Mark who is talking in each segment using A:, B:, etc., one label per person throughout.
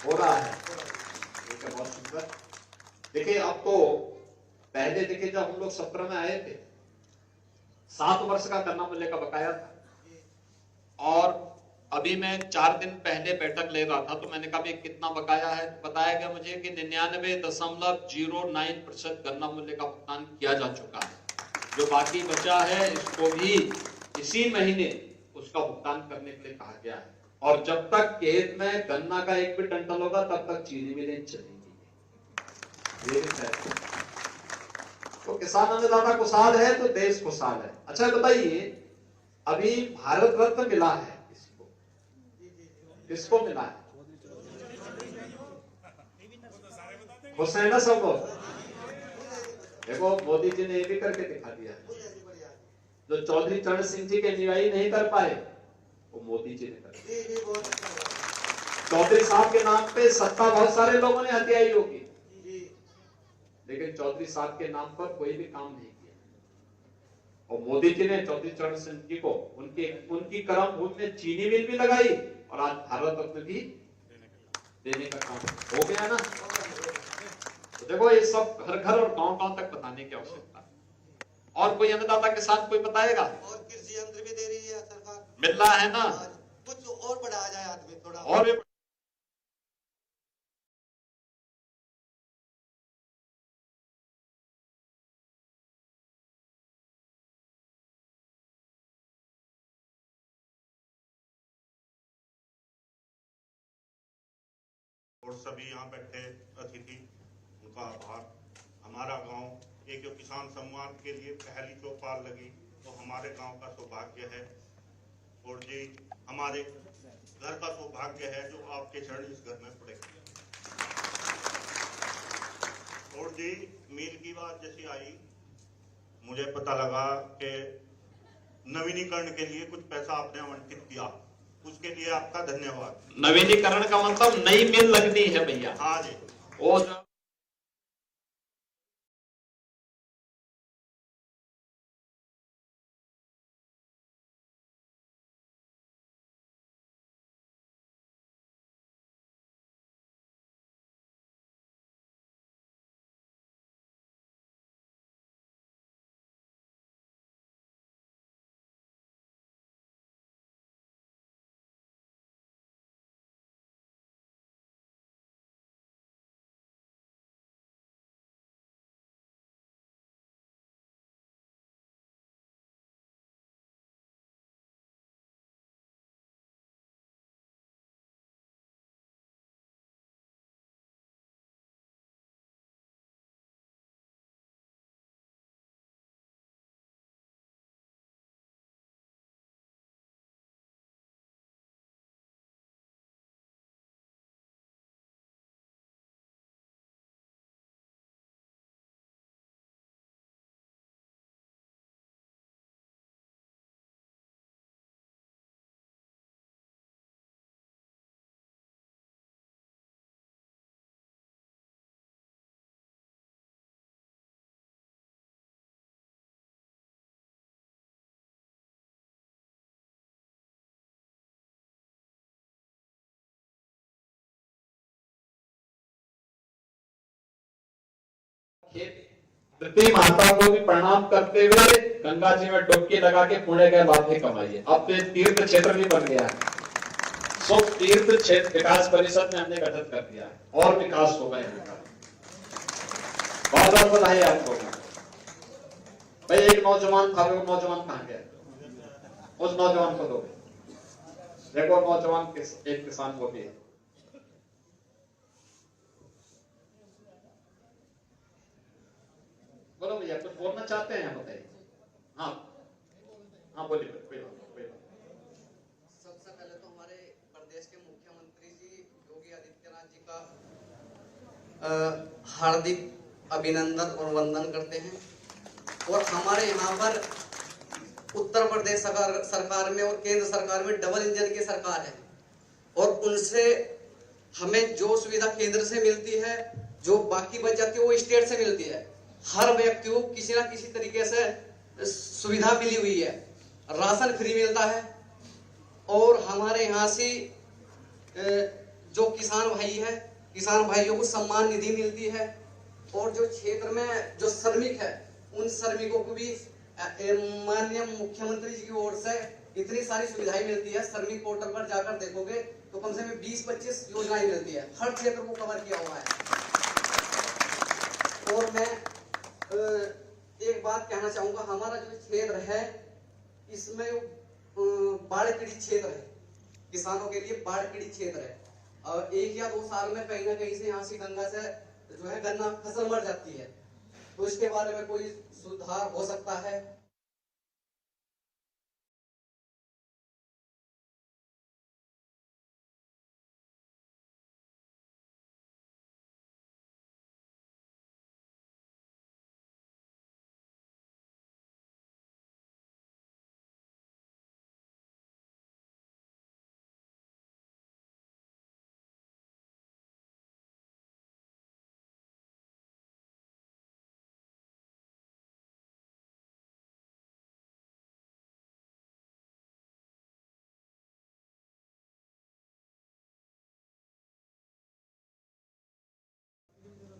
A: हो रहा है, ठीक है, बहुत सुंदर। देखिए अब तो पहले देखिए जब हम लोग 17 में आए थे 7 वर्ष का गन्ना मूल्य का बकाया था, और अभी मैं 4 दिन पहले बैठक ले रहा था तो मैंने कहा कितना बकाया है, तो बताया गया मुझे कि 99.09% गन्ना मूल्य का भुगतान किया जा चुका है। जो बाकी बचा है इसको भी इसी महीने उसका भुगतान करने के लिए कहा गया है। और जब तक खेत में गन्ना का 1 भी टंटल होगा तब तक चीनी मिलें चलेंगी। तो किसान अन्नदाता खुशहाल है तो देश खुशहाल है। अच्छा बताइए, अभी भारत रत्न मिला है किसको? किसको मिला है? खुश है ना सब लोग? देखो मोदी जी ने ये भी करके दिखा दिया है, जो चौधरी चरण सिंह जी के अनुयायी नहीं कर पाए वो मोदी जी ने कर दिया। चौधरी साहब के नाम पे सत्ता बहुत सारे लोगों ने हथियाई होगी, लेकिन चौधरी साहब के नाम पर कोई भी काम नहीं किया। और मोदी जी ने चौधरी चरण सिंह जी को उनकी कर्म भूमि में चीनी मिल भी लगाई और आज भारत रत्न भी देने का काम हो गया ना। तो देखो ये सब घर घर और गांव गांव तक बताने की आवश्यकता है। और कोई अन्नदाता किसान कोई बताएगा?
B: और कृषि यंत्र भी दे रही है सरकार,
A: मिल रहा है ना?
B: कुछ और बढ़ाया जाए आदमी थोड़ा
A: और भी।
C: और सभी यहाँ बैठे अतिथि, उनका आभार। हमारा गांव एक किसान सम्मान के लिए पहली चौपाल लगी तो हमारे गांव का सौभाग्य है, और जी हमारे घर का सौभाग्य है जो आपके चरण इस घर में पड़े। और जी मील की बात जैसी आई, मुझे पता लगा कि नवीनीकरण के लिए कुछ पैसा आपने आवंटित किया, उसके लिए आपका धन्यवाद।
A: नवीनीकरण का मतलब नई मिल लगनी है भैया।
C: हाँ जी।
A: वो पृथ्वी माता को भी प्रणाम करते हुए गंगा जी में डुबकी लगा के पुण्य के लाभ भी कमाइए। अब तो तीर्थ क्षेत्र भी बन गया है, सुख तीर्थ क्षेत्र विकास परिषद में हमने गठित कर दिया है और विकास होगा यहाँ का। बहुत बहुत बधाई आपको। भाई एक नौजवान था, वो नौजवान कहाँ गया? उस नौजवान को दो। देखो नौजवान एक किसान को भी है। बोलो भैया कुछ बोलना चाहते हैं? बताइए। हाँ हाँ बोलिए। कोई बात।
B: सबसे पहले तो हमारे प्रदेश के मुख्यमंत्री जी योगी आदित्यनाथ जी का हार्दिक अभिनंदन और वंदन करते हैं। और हमारे यहाँ पर उत्तर प्रदेश सरकार में और केंद्र सरकार में डबल इंजन की सरकार है, और उनसे हमें जो सुविधा केंद्र से मिलती है, जो बाकी बच जाती है वो स्टेट से मिलती है। हर व्यक्ति को किसी ना किसी तरीके से सुविधा मिली हुई है। राशन फ्री मिलता है, और हमारे यहाँ से जो किसान भाई है, किसान भाइयों को सम्मान निधि मिलती है, और जो क्षेत्र में जो श्रमिक है उन श्रमिकों को भी माननीय मुख्यमंत्री जी की ओर से इतनी सारी सुविधाएं मिलती है। श्रमिक पोर्टल पर जाकर देखोगे तो कम से कम 20-25 योजनाएं मिलती है, हर क्षेत्र को कवर किया हुआ है। और मैं एक बात कहना चाहूंगा, हमारा जो क्षेत्र है इसमें बाढ़ पीड़ित क्षेत्र है, किसानों के लिए बाढ़ पीड़ित क्षेत्र है, और 1 या 2 साल में कहीं ना कहीं से यहाँ से गंगा से जो है गन्ना फसल मर जाती है, तो इसके बारे में कोई सुधार हो सकता है?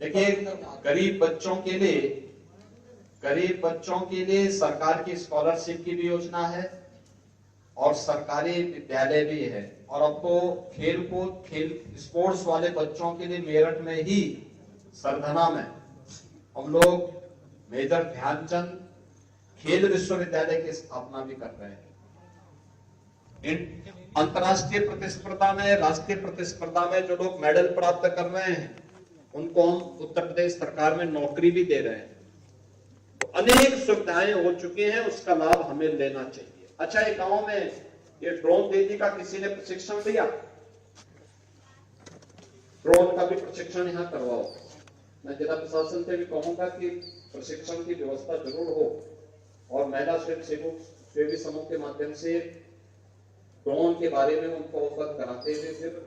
A: देखिए, गरीब बच्चों के लिए सरकार की स्कॉलरशिप की भी योजना है और सरकारी विद्यालय भी है, और अब तो खेल स्पोर्ट्स वाले बच्चों के लिए मेरठ में ही सरधना में हम लोग मेजर ध्यानचंद खेल विश्वविद्यालय की स्थापना भी कर रहे हैं। अंतर्राष्ट्रीय प्रतिस्पर्धा में, राष्ट्रीय प्रतिस्पर्धा में जो लोग मेडल प्राप्त कर रहे हैं उनको हम उत्तर प्रदेश सरकार में नौकरी भी दे रहे हैं। तो अनेक सुविधाएं हो चुकी हैं, उसका लाभ हमें लेना चाहिए। अच्छा, एक गांव में ये ड्रोन दीदी का किसी ने प्रशिक्षण दिया, ड्रोन का भी प्रशिक्षण यहाँ करवाओ। मैं जिला प्रशासन से भी कहूंगा कि प्रशिक्षण की व्यवस्था जरूर हो, और महिला स्वयंसेवी समूह के माध्यम से ड्रोन के बारे में उनको अवगत कराते हुए फिर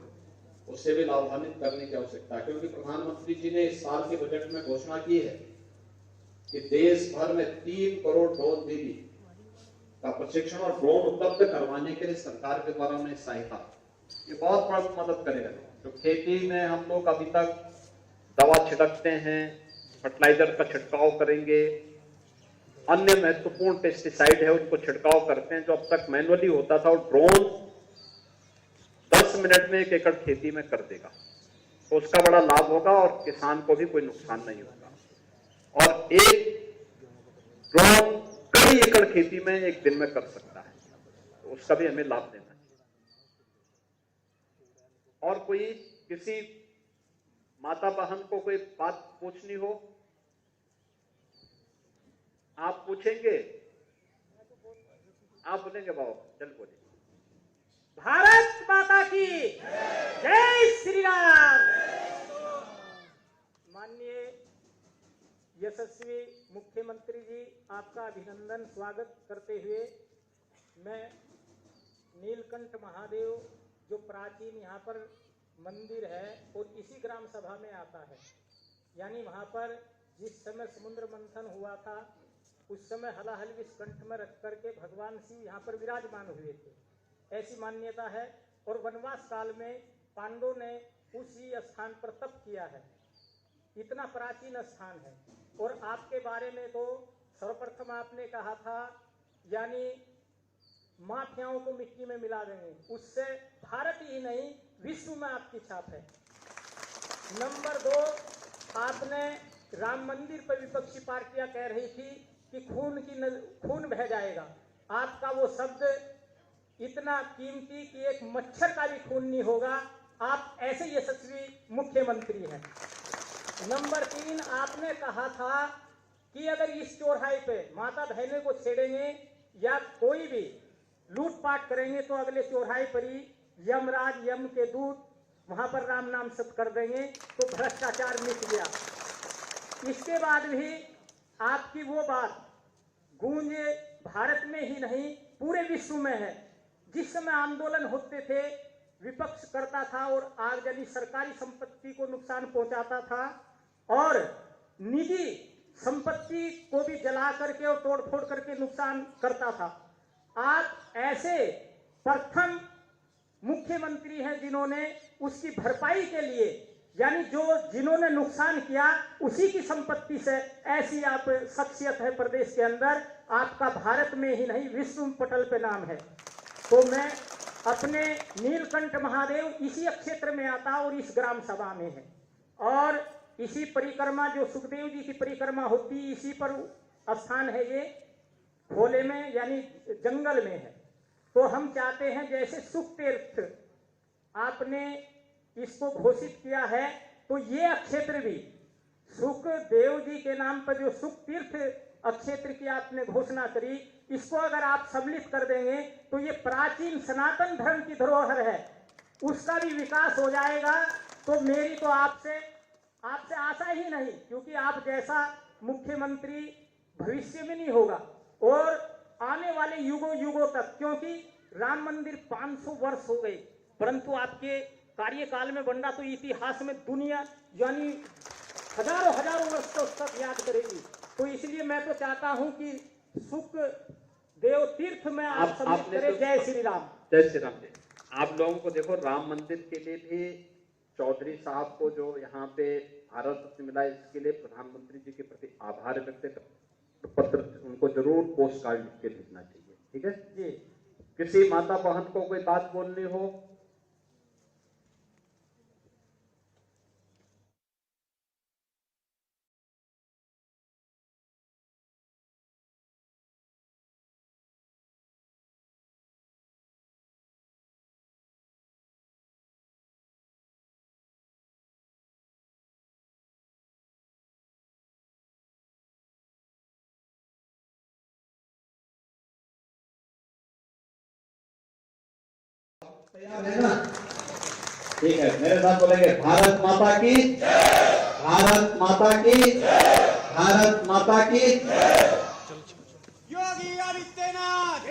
A: उससे भी लाभान्वित करने की आवश्यकता है, क्योंकि प्रधानमंत्री जी ने इस साल के बजट में घोषणा की है कि देश भर में 3 करोड़ ड्रोन दीदी का प्रशिक्षण और ड्रोन उपलब्ध करवाने के लिए सरकार के द्वारा उन्हें सहायता, ये बहुत बड़ा मदद करेगा। तो खेती में हम लोग अभी तक दवा छिड़कते हैं, फर्टिलाइजर का छिड़काव करेंगे, अन्य महत्वपूर्ण पेस्टिसाइड है उनको छिड़काव करते हैं, जो अब तक मैनुअली होता था, और ड्रोन 10 मिनट में 1 एकड़ खेती में कर देगा। तो उसका बड़ा लाभ होगा और किसान को भी कोई नुकसान नहीं होगा। और एक ड्रोन कई एकड़ खेती में 1 दिन में कर सकता है, तो उसका भी हमें लाभ देना चाहिए। और कोई किसी माता बहन को कोई बात पूछनी हो, आप पूछेंगे? आप बोलेंगे? बाबू चल बोलिए।
D: भारत माता की जय श्री राम। माननीय यशस्वी मुख्यमंत्री जी, आपका अभिनंदन स्वागत करते हुए मैं नीलकंठ महादेव जो प्राचीन यहाँ पर मंदिर है और इसी ग्राम सभा में आता है, यानी वहाँ पर जिस समय समुद्र मंथन हुआ था उस समय हलाहल इस कंठ में रख करके भगवान शिव यहाँ पर विराजमान हुए थे, ऐसी मान्यता है। और वनवास काल में पांडवों ने उसी स्थान पर तप किया है, इतना प्राचीन स्थान है। और आपके बारे में तो सर्वप्रथम आपने कहा था, यानी माफियाओं को मिट्टी में मिला देंगे, उससे भारत ही नहीं विश्व में आपकी छाप है। नंबर 2, आपने राम मंदिर पर विपक्षी पार्टियां कह रही थी कि खून बह जाएगा, आपका वो शब्द इतना कीमती कि एक मच्छर का भी खून नहीं होगा, आप ऐसे यशस्वी मुख्यमंत्री हैं। नंबर 3, आपने कहा था कि अगर इस चौराहे पे माता बहनों को छेड़ेंगे या कोई भी लूटपाट करेंगे तो अगले चौराहे पर ही यमराज, यम के दूत वहां पर राम नाम सत कर देंगे, तो भ्रष्टाचार मिट गया। इसके बाद भी आपकी वो बात गूंज भारत में ही नहीं पूरे विश्व में है। जिस समय आंदोलन होते थे विपक्ष करता था और आगजनी सरकारी संपत्ति को नुकसान पहुंचाता था और निजी संपत्ति को भी जला करके और तोड़फोड़ करके नुकसान करता था। आप ऐसे प्रथम मुख्यमंत्री हैं जिन्होंने उसकी भरपाई के लिए, यानी जो जिन्होंने नुकसान किया उसी की संपत्ति से, ऐसी आप शख्सियत है प्रदेश के अंदर, आपका भारत में ही नहीं विश्व पटल पे नाम है। तो मैं अपने नीलकंठ महादेव इसी क्षेत्र में आता और इस ग्राम सभा में है, और इसी परिक्रमा जो सुखदेव जी की परिक्रमा होती इसी पर स्थान है, ये खोले में यानी जंगल में है। तो हम चाहते हैं जैसे सुख तीर्थ आपने इसको घोषित किया है, तो ये क्षेत्र भी सुखदेव जी के नाम पर जो सुख तीर्थ क्षेत्र की आपने घोषणा करी, इसको अगर आप सम्मिलित कर देंगे तो ये प्राचीन सनातन धर्म की धरोहर है, उसका भी विकास हो जाएगा। तो मेरी तो आपसे आशा ही नहीं, क्योंकि आप जैसा मुख्यमंत्री भविष्य में नहीं होगा और आने वाले युगों युगों तक, क्योंकि राम मंदिर 500 वर्ष हो गए, परंतु आपके कार्यकाल में बन रहा, तो इतिहास में दुनिया यानी हजारों वर्ष तक याद करेगी। तो इसलिए मैं तो चाहता हूं कि सुख देव तीर्थ में आप सम्मिलित करें। जय श्री राम।
A: जय श्री राम। आप लोगों को देखो, राम मंदिर के लिए भी चौधरी साहब को जो यहाँ पे भारत रत्न मिला, इसके लिए प्रधानमंत्री जी के प्रति आभार व्यक्त कर पत्र उनको जरूर पोस्ट कार्ड लिख के भेजना चाहिए। ठीक है
D: जी।
A: किसी माता बहन को कोई बात बोलनी हो, तैयार है ना? ठीक है, मेरे साथ बोलेंगे भारत माता की, भारत माता की, भारत माता की।
E: योगी आदित्यनाथ